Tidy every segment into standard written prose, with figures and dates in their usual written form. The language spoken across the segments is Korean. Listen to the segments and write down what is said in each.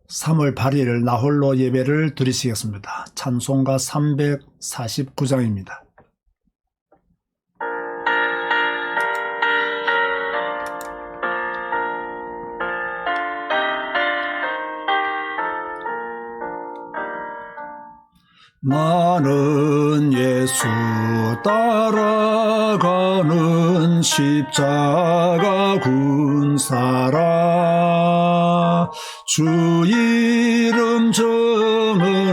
3월 8일 나홀로 예배를 드리시겠습니다. 찬송가 349장입니다. 나는 예수 따라가는 십자가 군사라. 주 이름 정언하기를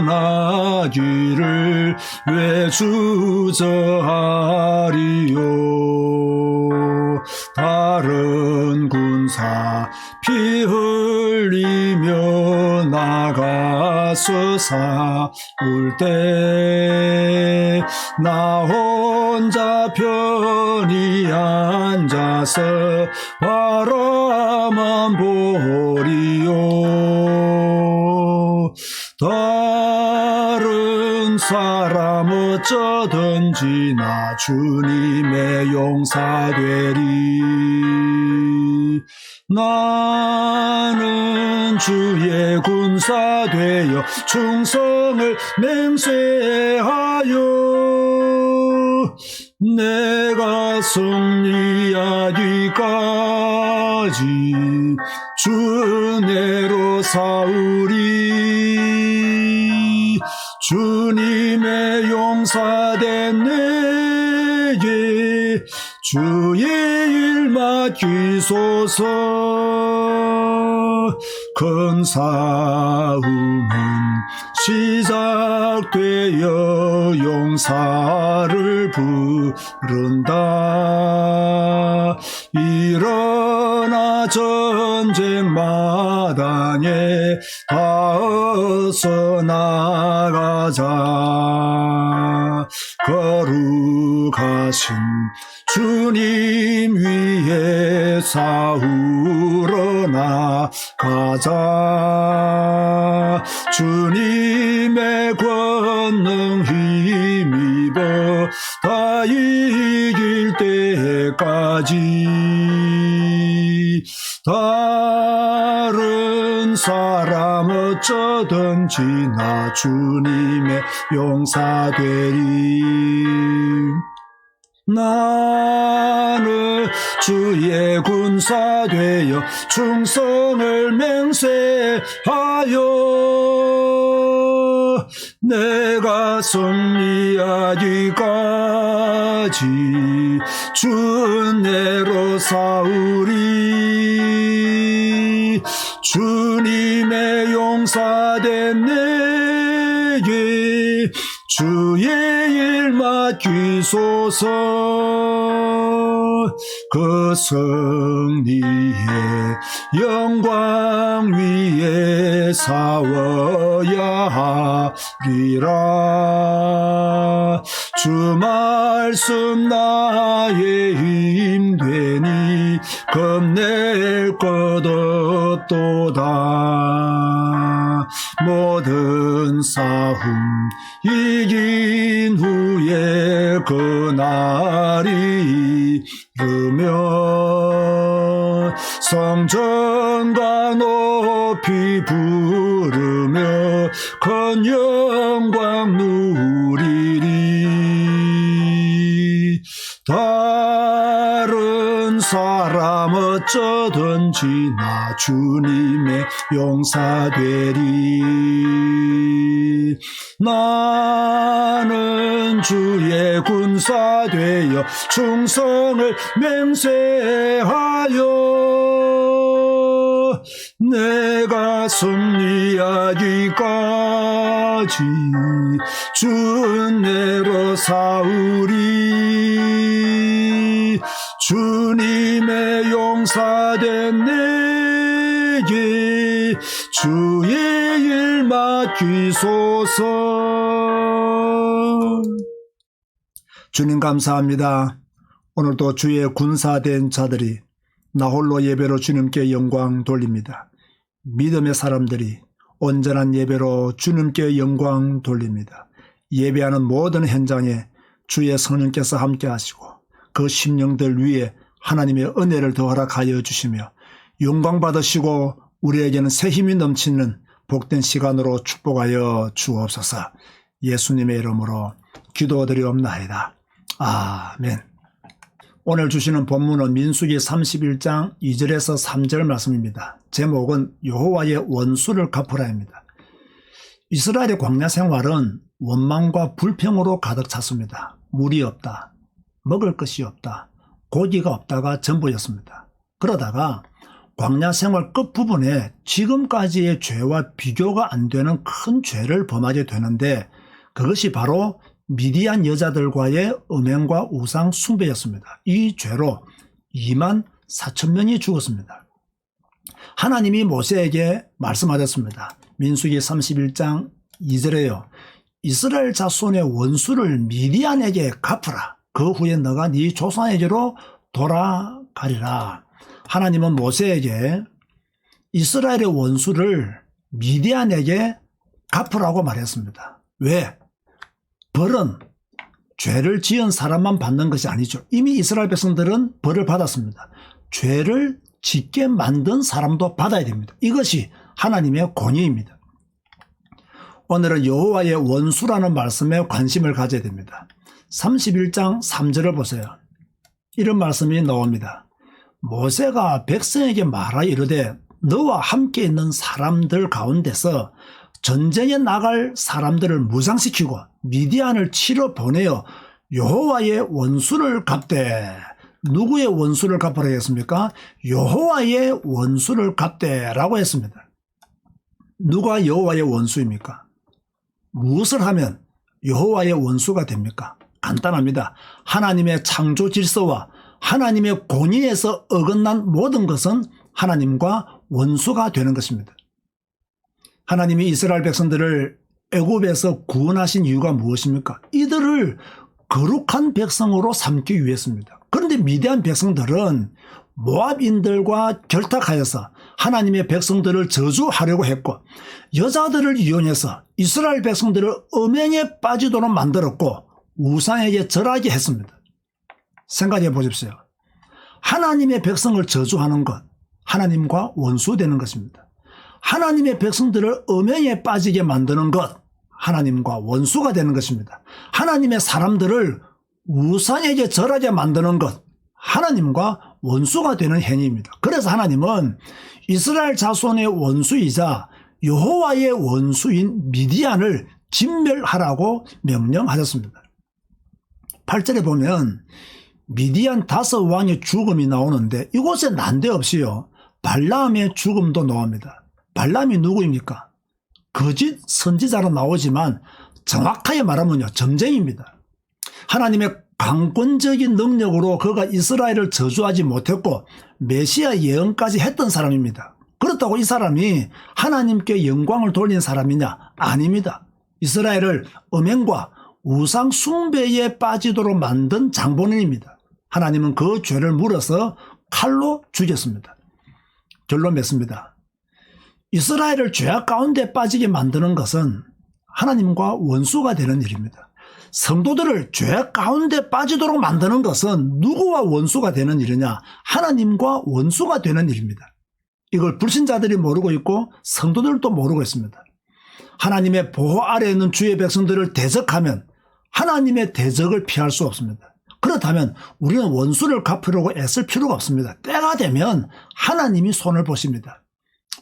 왜 주저하리요. 다른 군사 피 흘리며 나가서 싸울 때 나 혼자 편히 앉아서 바라만 보리요. 다른 사람 어쩌든지 나 주님의 용사되리. 나는 주의 군사 되어 충성을 맹세하여 내가 승리하기까지 주 은혜로 싸우리. 주님의 용사된 내게 주의 일 맡기소서. 큰 싸움은 시작되어 용사를 부른다. 일어나 전쟁 마당에 닿아서 나가자. 거룩하신 주님 위에 싸우러 나가자. 주님의 권능 힘입어 다 이길 때까지. 다른 사람 어쩌든지 나 주님의 용사 되리. 나는 주의 군사 되어 충성을 맹세하여 내가 승리하기까지 주 은혜로 싸우리. 주님의 용사된 내게 주의 일 맡기소서. 그 승리의 영광 위에 싸워야 하리라. 주 말씀 나의 힘 되니 겁낼 것 없도다. 모든 싸움 이긴 후에 그날이 이르며 성전과 높이 부르며 큰 영광 누리리. 다른 사람 어쩌든지 나 주님의 용사 되리. 나는 주의 군사 되어 충성을 맹세하여 내가 승리하기까지 주 은혜로 싸우리. 주님의 용사된 내게 주의 일 맡기소서. 주님 감사합니다. 오늘도 주의 군사된 자들이 나홀로 예배로 주님께 영광 돌립니다. 믿음의 사람들이 온전한 예배로 주님께 영광 돌립니다. 예배하는 모든 현장에 주의 성령께서 함께 하시고 그 심령들 위에 하나님의 은혜를 더 허락하여 주시며 영광 받으시고 우리에게는 새 힘이 넘치는 복된 시간으로 축복하여 주옵소서. 예수님의 이름으로 기도드리옵나이다. 아멘. 오늘 주시는 본문은 민수기 31장 2절에서 3절 말씀입니다. 제목은 여호와의 원수를 갚으라입니다. 이스라엘의 광야 생활은 원망과 불평으로 가득 찼습니다. 물이 없다, 먹을 것이 없다, 고기가 없다가 전부였습니다. 그러다가 광야 생활 끝부분에 지금까지의 죄와 비교가 안 되는 큰 죄를 범하게 되는데, 그것이 바로 미디안 여자들과의 음행과 우상 숭배였습니다. 이 죄로 2만 4천 명이 죽었습니다. 하나님이 모세에게 말씀하셨습니다. 민수기 31장 2절에요. 이스라엘 자손의 원수를 미디안에게 갚으라. 그 후에 너가 네 조상에게로 돌아가리라. 하나님은 모세에게 이스라엘의 원수를 미디안에게 갚으라고 말했습니다. 왜? 벌은 죄를 지은 사람만 받는 것이 아니죠. 이미 이스라엘 백성들은 벌을 받았습니다. 죄를 짓게 만든 사람도 받아야 됩니다. 이것이 하나님의 권위입니다. 오늘은 여호와의 원수라는 말씀에 관심을 가져야 됩니다. 31장 3절을 보세요. 이런 말씀이 나옵니다. 모세가 백성에게 말하여 이르되 너와 함께 있는 사람들 가운데서 전쟁에 나갈 사람들을 무장시키고 미디안을 치러 보내어 여호와의 원수를 갚되. 누구의 원수를 갚으라 했습니까? 여호와의 원수를 갚되라고 했습니다. 누가 여호와의 원수입니까? 무엇을 하면 여호와의 원수가 됩니까? 간단합니다. 하나님의 창조 질서와 하나님의 공의에서 어긋난 모든 것은 하나님과 원수가 되는 것입니다. 하나님이 이스라엘 백성들을 애굽에서 구원하신 이유가 무엇입니까? 이들을 거룩한 백성으로 삼기 위해서입니다. 그런데 미디안 백성들은 모압인들과 결탁하여서 하나님의 백성들을 저주하려고 했고, 여자들을 이용해서 이스라엘 백성들을 음행에 빠지도록 만들었고 우상에게 절하게 했습니다. 생각해 보십시오. 하나님의 백성을 저주하는 것, 하나님과 원수되는 것입니다. 하나님의 백성들을 음행에 빠지게 만드는 것, 하나님과 원수가 되는 것입니다. 하나님의 사람들을 우상에게 절하게 만드는 것, 하나님과 원수가 되는 행위입니다. 그래서 하나님은 이스라엘 자손의 원수이자 여호와의 원수인 미디안을 진멸하라고 명령하셨습니다. 8절에 보면 미디안 5왕의 죽음이 나오는데 이곳에 난데없이요 발람의 죽음도 나옵니다. 발람이 누구입니까? 거짓 선지자로 나오지만 정확하게 말하면요 점쟁입니다. 하나님의 강권적인 능력으로 그가 이스라엘을 저주하지 못했고 메시아 예언까지 했던 사람입니다. 그렇다고 이 사람이 하나님께 영광을 돌린 사람이냐? 아닙니다. 이스라엘을 음행과 우상 숭배에 빠지도록 만든 장본인입니다. 하나님은 그 죄를 물어서 칼로 죽였습니다. 결론 맺습니다. 이스라엘을 죄악 가운데 빠지게 만드는 것은 하나님과 원수가 되는 일입니다. 성도들을 죄악 가운데 빠지도록 만드는 것은 누구와 원수가 되는 일이냐? 하나님과 원수가 되는 일입니다. 이걸 불신자들이 모르고 있고 성도들도 모르고 있습니다. 하나님의 보호 아래에 있는 주의 백성들을 대적하면 하나님의 대적을 피할 수 없습니다. 그렇다면 우리는 원수를 갚으려고 애쓸 필요가 없습니다. 때가 되면 하나님이 손을 보십니다.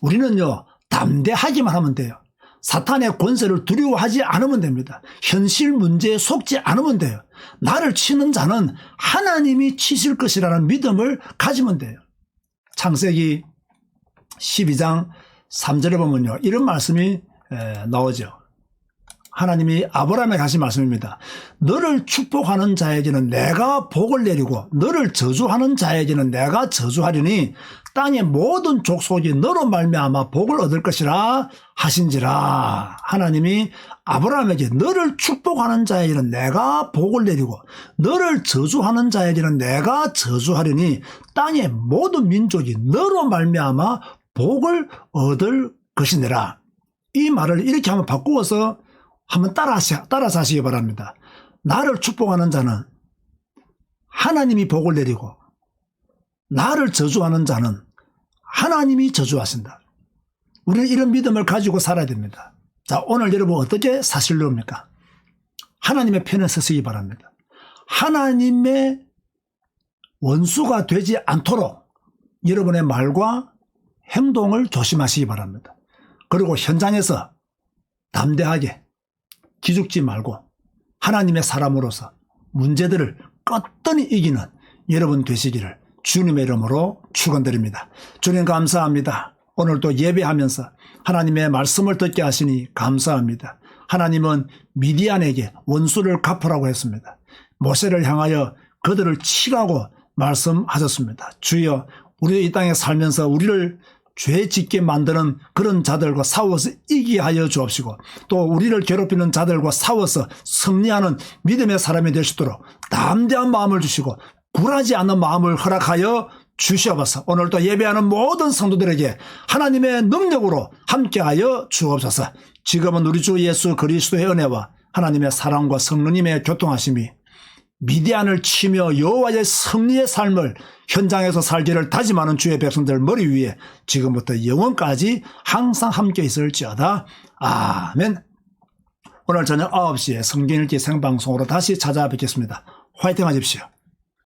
우리는요 담대하기만 하면 돼요. 사탄의 권세를 두려워하지 않으면 됩니다. 현실 문제에 속지 않으면 돼요. 나를 치는 자는 하나님이 치실 것이라는 믿음을 가지면 돼요. 창세기 12장 3절에 보면요 이런 말씀이 나오죠. 하나님이 아브라함에게 하신 말씀입니다. 너를 축복하는 자에게는 내가 복을 내리고 너를 저주하는 자에게는 내가 저주하리니 땅의 모든 족속이 너로 말미암아 복을 얻을 것이라 하신지라. 하나님이 아브라함에게 너를 축복하는 자에게는 내가 복을 내리고 너를 저주하는 자에게는 내가 저주하리니 땅의 모든 민족이 너로 말미암아 복을 얻을 것이니라. 이 말을 이렇게 한번 바꾸어서 한번 따라서 하시기 바랍니다. 나를 축복하는 자는 하나님이 복을 내리고 나를 저주하는 자는 하나님이 저주하신다. 우리는 이런 믿음을 가지고 살아야 됩니다. 자, 오늘 여러분 어떻게 사실로입니까? 하나님의 편에 서시기 바랍니다. 하나님의 원수가 되지 않도록 여러분의 말과 행동을 조심하시기 바랍니다. 그리고 현장에서 담대하게 기죽지 말고 하나님의 사람으로서 문제들을 껐더니 이기는 여러분 되시기를 주님의 이름으로 축원드립니다. 주님 감사합니다. 오늘도 예배하면서 하나님의 말씀을 듣게 하시니 감사합니다. 하나님은 미디안에게 원수를 갚으라고 했습니다. 모세를 향하여 그들을 치라고 말씀하셨습니다. 주여, 우리도 이 땅에 살면서 우리를 죄 짓게 만드는 그런 자들과 싸워서 이기게 하여 주옵시고, 또 우리를 괴롭히는 자들과 싸워서 승리하는 믿음의 사람이 될 수 있도록 담대한 마음을 주시고 굴하지 않는 마음을 허락하여 주시옵소서. 오늘도 예배하는 모든 성도들에게 하나님의 능력으로 함께하여 주옵소서. 지금은 우리 주 예수 그리스도의 은혜와 하나님의 사랑과 성령님의 교통하심이 미디안을 치며 여호와의 승리의 삶을 현장에서 살기를 다짐하는 주의 백성들 머리 위에 지금부터 영원까지 항상 함께 있을지어다. 아멘. 오늘 저녁 9시에 성경 읽기 생방송으로 다시 찾아뵙겠습니다. 화이팅 하십시오.